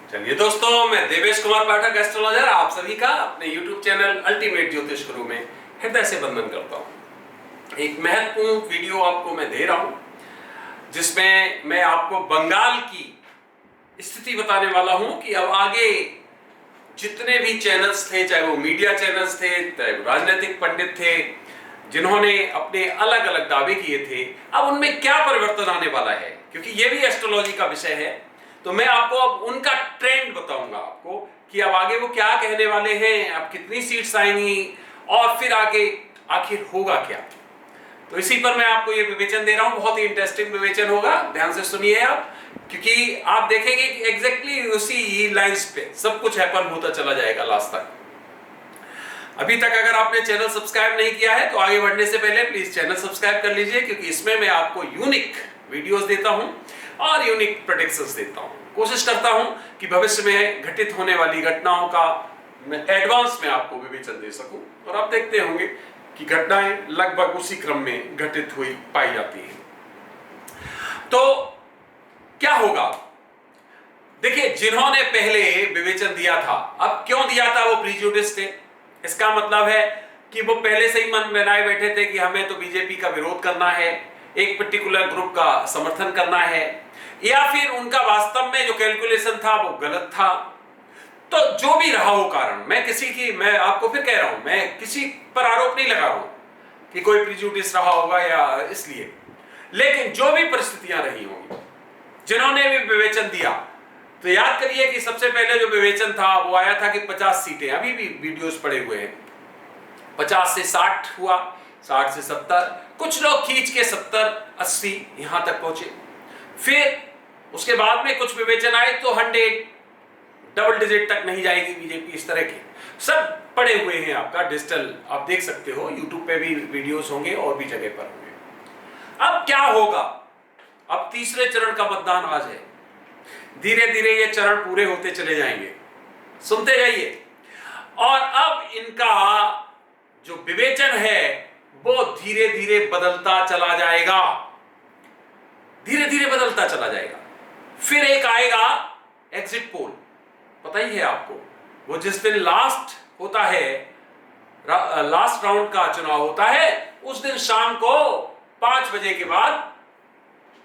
चलिए दोस्तों, मैं देवेश कुमार पाठक एस्ट्रोलॉजर आप सभी का अपने YouTube चैनल अल्टीमेट ज्योतिष गुरु में हृदय से वंदन करता हूं। एक महत्वपूर्ण वीडियो आपको मैं दे रहा हूं जिसमें मैं आपको बंगाल की स्थिति बताने वाला हूं कि अब आगे जितने भी चैनल्स थे, चाहे वो मीडिया चैनल्स थे, चाहे वो राजनीतिक पंडित थे, जिन्होंने अपने अलग अलग दावे किए थे, अब उनमें क्या परिवर्तन आने वाला है, क्योंकि ये भी एस्ट्रोलॉजी का विषय है। तो मैं आपको अब उनका ट्रेंड बताऊंगा आपको कि अब आगे वो क्या कहने वाले हैं, अब कितनी सीट्स आएंगी और फिर आगे आखिर होगा क्या। तो इसी पर मैं आपको ये विवेचन दे रहा हूं। बहुत ही इंटरेस्टिंग विवेचन होगा, ध्यान से सुनिए आप, क्योंकि आप देखेंगे कि एग्जैक्टली उसी लाइंस पे सब कुछ हैपन होता चला जाएगा लास्ट तक। अभी तक अगर आपने चैनल सब्सक्राइब नहीं किया है तो आगे बढ़ने से पहले प्लीज चैनल सब्सक्राइब कर लीजिए, क्योंकि इसमें मैं आपको यूनिक वीडियोस देता हूं और यूनिक प्रेडिक्शंस देता हूं। कोशिश करता हूं कि भविष्य में घटित होने वाली घटनाओं का मैं एडवांस में आपको विवेचन दे सकूं, और आप देखते होंगे कि घटनाएं लगभग उसी क्रम में घटित हुई पाई जाती हैं। तो क्या होगा, देखिए, जिन्होंने पहले विवेचन दिया था, अब क्यों दिया था, वो प्रीजुडिस थे। इसका मतलब है कि वो पहले से ही मन बनाए बैठे थे कि हमें तो बीजेपी का विरोध करना है, एक पर्टिकुलर ग्रुप का समर्थन करना है, या फिर उनका वास्तव में जो कैलकुलेशन था वो गलत था। तो जो भी रहा हो कारण, मैं आपको फिर कह रहा हूं, मैं किसी पर आरोप नहीं लगा रहा हूं कि कोई प्रिजुडिस रहा होगा या इसलिए, लेकिन जो भी परिस्थितियां रही होंगी, जिन्होंने भी विवेचन दिया, तो याद करिए कि सबसे पहले जो विवेचन था वो आया था कि 50 सीटें, अभी भी वीडियोस पड़े हुए हैं, 50 से 60 हुआ, 60 से 70, कुछ लोग खींच के 70-80 यहां तक पहुंचे। फिर उसके बाद में कुछ विवेचन आए तो 100 डबल डिजिट तक नहीं जाएगी बीजेपी, इस तरह के सब पड़े हुए हैं। आपका डिजिटल आप देख सकते हो, यूट्यूब पे भी वीडियोस होंगे और भी जगह पर होंगे। अब क्या होगा, अब तीसरे चरण का मतदान आज है, धीरे धीरे ये चरण पूरे होते चले जाएंगे, सुनते जाइए। और अब इनका जो विवेचन है वो धीरे धीरे बदलता चला जाएगा, धीरे धीरे बदलता चला जाएगा। फिर एक आएगा एग्जिट पोल, पता ही है आपको, वो जिस दिन लास्ट होता है, लास्ट राउंड का चुनाव होता है, उस दिन शाम को 5 बजे के बाद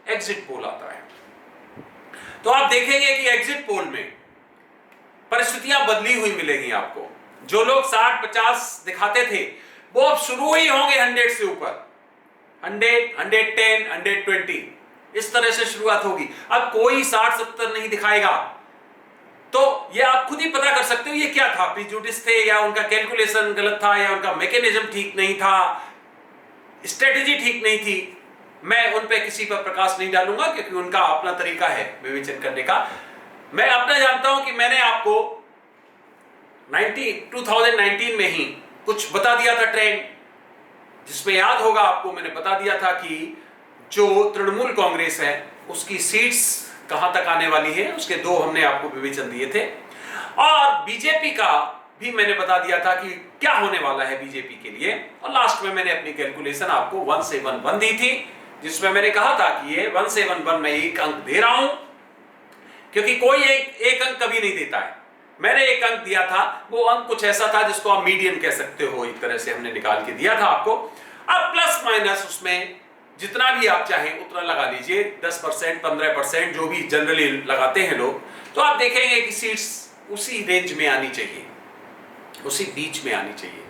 एग्जिट पोल आता है। तो आप देखेंगे कि एग्जिट पोल में परिस्थितियां बदली हुई मिलेगी आपको। जो लोग 60-50 दिखाते थे वो अब शुरू ही होंगे 100 से ऊपर, 100, 110, 120, इस तरह से शुरुआत होगी। अब कोई 60-70 नहीं दिखाएगा। तो ये आप खुद ही पता कर सकते हो ये क्या था, प्रीजुडिस थे, या उनका कैलकुलेशन गलत था, या उनका मैकेनिज्म ठीक नहीं था, स्ट्रेटेजी ठीक नहीं थी। मैं उन पे किसी पर प्रकाश नहीं डालूंगा, क्योंकि उनका अपना तरीका है विवेचन करने का। मैं अपना जानता हूं कि मैंने आपको 2019 में ही कुछ बता दिया था ट्रेंड, जिसमें याद होगा आपको, मैंने बता दिया था कि जो तृणमूल कांग्रेस है उसकी सीट्स कहां तक आने वाली है, उसके 2 हमने आपको विवेचन दिए थे। और बीजेपी का भी मैंने बता दिया था कि क्या होने वाला है बीजेपी के लिए, और लास्ट में मैंने अपनी कैलकुलेशन आपको 171 दी थी, जिसमें मैंने कहा था कि ये 171 में 1 अंक दे रहा हूं, क्योंकि कोई एक अंक कभी नहीं देता है। मैंने 1 अंक दिया था, वो अंक कुछ ऐसा था जिसको आप मीडियन कह सकते हो, एक तरह से हमने निकाल के दिया था आपको। अब प्लस माइनस उसमें जितना भी आप चाहें उतना लगा लीजिए, 10%, 15%, जो भी जनरली लगाते हैं लोग, तो आप देखेंगे कि सीट्स उसी रेंज में आनी चाहिए, उसी बीच में आनी चाहिए।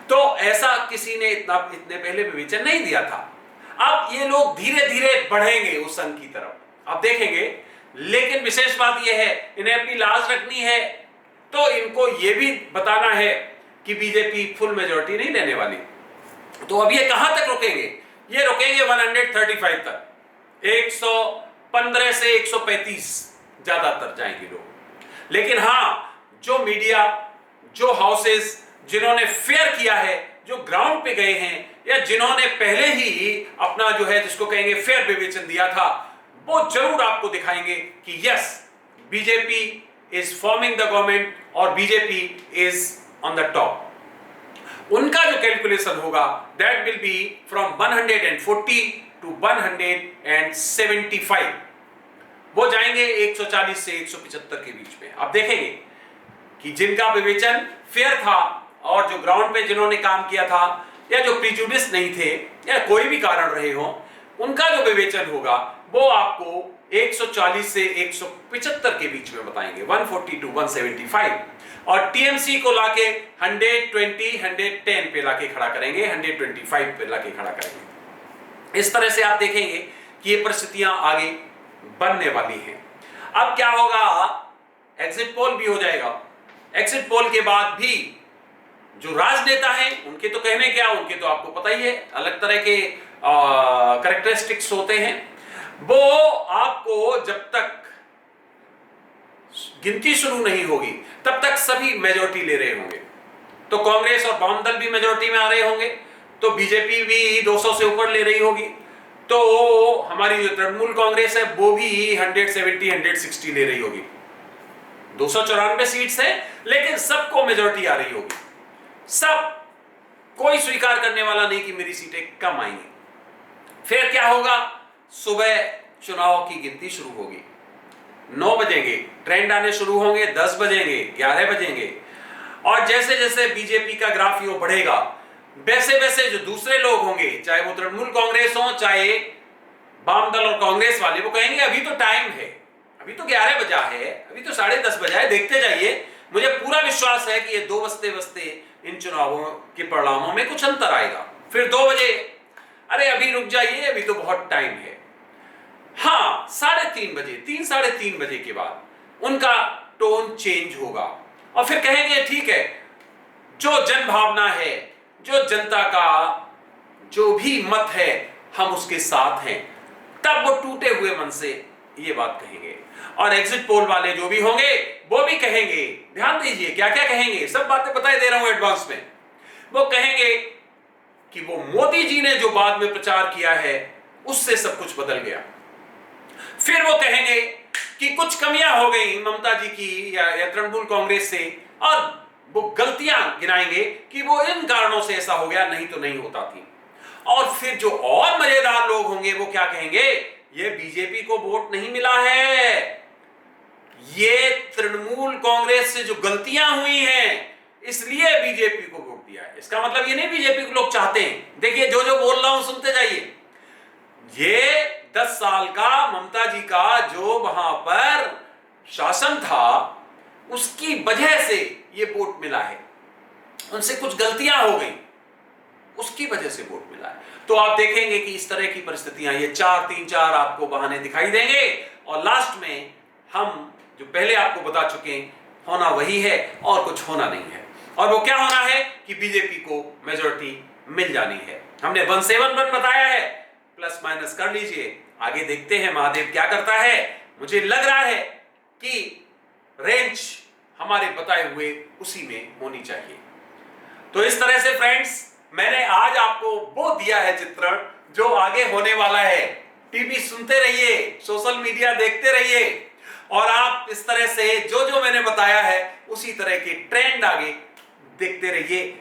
तो ऐसा किसी ने इतने पहले विवेचन नहीं दिया था। अब ये लोग धीरे धीरे बढ़ेंगे उस अंक की तरफ, आप देखेंगे। लेकिन विशेष बात यह है, इन्हें अपनी लाज रखनी है, तो इनको यह भी बताना है कि बीजेपी फुल मेजॉरिटी नहीं लेने वाली। तो अब ये कहां तक रुकेंगे, ये रुकेंगे 135 तक, 115 से 135 ज्यादातर जाएंगे लोग। लेकिन हां, जो मीडिया, जो हाउसेस जिन्होंने फेयर किया है, जो ग्राउंड पे गए हैं, या जिन्होंने पहले ही अपना जो है जिसको कहेंगे फेयर विवेचन दिया था, वो जरूर आपको दिखाएंगे कि yes, BJP is forming the government और BJP is on the top. उनका जो कैलकुलेशन होगा that will be from 140 to 175, वो जाएंगे 140 से 175 के बीच में। आप देखेंगे कि जिनका विवेचन फेयर था और जो ग्राउंड पे जिन्होंने काम किया था या जो प्रिजुडिस नहीं थे या कोई भी कारण रहे हो, उनका जो विवेचन होगा वो आपको 140 से 175 के बीच में बताएंगे, 140 टू 175। और टीएमसी को लाके 120 110 पे लाके खड़ा करेंगे, 125 पे लाके खड़ा करेंगे। इस तरह से आप देखेंगे कि ये परिस्थितियां आगे बनने वाली हैं। अब क्या होगा, एग्जिट पोल भी हो जाएगा। एग्जिट पोल के बाद भी जो राजनेता हैं उनके तो कहने क्या, उनके तो आपको पता ही है अलग तरह के कैरेक्टरिस्टिक्स होते हैं। वो आपको जब तक गिनती शुरू नहीं होगी तब तक सभी मेजॉरिटी ले रहे होंगे। तो कांग्रेस और वाम दल भी मेजॉरिटी में आ रहे होंगे, तो बीजेपी भी 200 से ऊपर ले रही होगी, तो हमारी जो तृणमूल कांग्रेस है वो भी 170 160 ले रही होगी। 294 सीट्स है, लेकिन सबको मेजॉरिटी आ रही होगी। सब कोई स्वीकार करने वाला नहीं कि मेरी सीटें कम आएंगी। फिर क्या होगा, सुबह चुनाव की गिनती शुरू होगी, 9 बजेंगे, ट्रेंड आने शुरू होंगे, 10 बजेंगे, 11 बजेंगे, और जैसे जैसे बीजेपी का ग्राफ यो बढ़ेगा वैसे वैसे जो दूसरे लोग होंगे, चाहे वो तृणमूल कांग्रेस हो चाहे वाम दल और कांग्रेस वाले, वो कहेंगे अभी तो टाइम है, अभी तो 11 बजा है, अभी तो 10:30 बजा है, देखते जाइए। मुझे पूरा विश्वास है कि ये 2 बजते बजते इन चुनावों के परिणामों में कुछ अंतर आएगा। फिर 2 बजे, अरे अभी रुक जाइए, अभी तो बहुत टाइम है। हाँ, 3:30 बजे, 3 साढ़े 3 बजे के बाद उनका टोन चेंज होगा और फिर कहेंगे ठीक है, जो जन भावना है, जो जनता का जो भी मत है, हम उसके साथ हैं। तब वो टूटे हुए मन से ये बात कहेंगे। और एग्जिट पोल वाले जो भी होंगे वो भी कहेंगे, ध्यान दीजिए क्या क्या कहेंगे, सब बातें बताई दे रहा हूं एडवांस में। वो कहेंगे कि वो मोदी जी ने जो बाद में प्रचार किया है उससे सब कुछ बदल गया। फिर वो कहेंगे कि कुछ कमियां हो गई ममता जी की या तृणमूल कांग्रेस से, और वो गलतियां गिनाएंगे कि वो इन कारणों से ऐसा हो गया, नहीं तो नहीं होता थी। और फिर जो और मजेदार लोग होंगे वो क्या कहेंगे, ये बीजेपी को वोट नहीं मिला है, ये तृणमूल कांग्रेस से जो गलतियां हुई हैं इसलिए बीजेपी को वोट दिया है। इसका मतलब ये नहीं बीजेपी को लोग चाहते हैं। देखिए जो जो बोल रहा हूं सुनते जाइए। ये 10 साल का ममता जी का जो वहां पर शासन था उसकी वजह से ये वोट मिला है, उनसे कुछ गलतियां हो गई उसकी वजह से वोट मिला है। तो आप देखेंगे कि इस तरह की परिस्थितियां, ये 4-3-4 आपको बहाने दिखाई देंगे और लास्ट में हम जो पहले आपको बता चुके हैं होना वही है और कुछ होना नहीं है। और वो क्या होना है कि बीजेपी को मेजॉरिटी मिल जानी है। हमने 171 बताया है, प्लस माइनस कर लीजिए, आगे देखते हैं महादेव क्या करता है। मुझे लग रहा है कि रेंज हमारे बताए हुए उसी में होनी चाहिए। तो इस तरह से फ्रेंड्स, मैंने आज आपको वो दिया है चित्रण जो आगे होने वाला है। टीवी सुनते रहिए, सोशल मीडिया देखते रहिए और आप इस तरह से जो जो मैंने बताया है उसी तरह के ट्रेंड आगे देखते रहिए।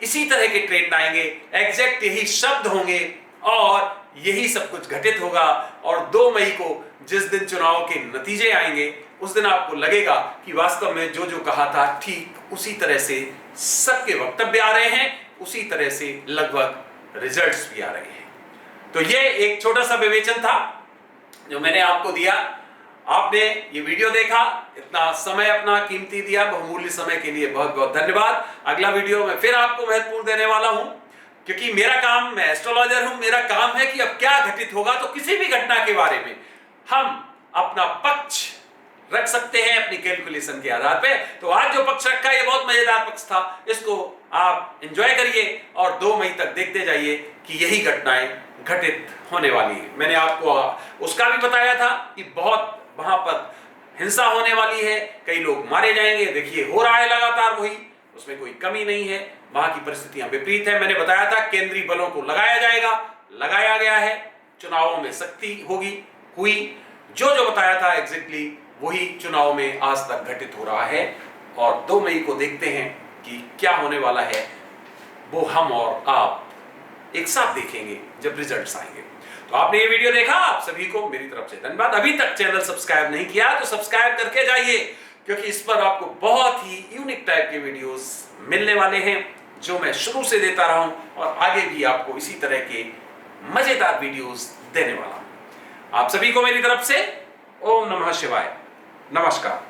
इसी तरह के ट्रेंड आएंगे, एग्जैक्ट यही शब्द होंगे और यही सब कुछ घटित होगा। और 2 मई को जिस दिन चुनाव के नतीजे आएंगे उस दिन आपको लगेगा कि वास्तव में जो जो कहा था ठीक उसी तरह से सबके वक्तव्य आ रहे हैं, उसी तरह से लगभग रिजल्ट्स भी आ रहे हैं। तो ये एक छोटा सा विवेचन था जो मैंने आपको दिया। आपने ये वीडियो देखा, इतना समय अपना कीमती दिया, बहुमूल्य समय के लिए बहुत बहुत धन्यवाद। अगला वीडियो में फिर आपको महत्वपूर्ण देने वाला हूं, क्योंकि मेरा काम, मैं एस्ट्रोलॉजर हूं, मेरा काम है कि अब क्या घटित होगा, तो किसी भी घटना के बारे में हम अपना पक्ष रख सकते हैं अपनी कैलकुलेशन के आधार पे। तो आज जो पक्ष रखा है ये बहुत मजेदार पक्ष था, इसको आप एंजॉय करिए और 2 मई तक देखते जाइए कि यही घटनाएं घटित होने वाली है। मैंने आपको उसका भी बताया था कि बहुत वहां पर हिंसा होने वाली है, कई लोग मारे जाएंगे। देखिए हो रहा है लगातार वही, उसमें कोई कमी नहीं है। वहां की परिस्थितियां विपरीत है। मैंने बताया था केंद्रीय बलों को लगाया जाएगा, लगाया गया है, चुनावों में सख्ती होगी, हुई। जो जो बताया था एग्जैक्टली वही चुनाव में आज तक घटित हो रहा है। और 2 मई को देखते हैं कि क्या होने वाला है, वो हम और आप एक साथ देखेंगे जब रिजल्ट्स आएंगे। तो आपने ये वीडियो देखा, आप सभी को मेरी तरफ से धन्यवाद। अभी तक चैनल सब्सक्राइब नहीं किया तो सब्सक्राइब करके जाइए, क्योंकि इस पर आपको बहुत ही यूनिक टाइप के वीडियोस मिलने वाले हैं जो मैं शुरू से देता रहा हूं और आगे भी आपको इसी तरह के मजेदार वीडियोस देने वाला हूं। आप सभी को मेरी तरफ से ओम नमः शिवाय, नमस्कार।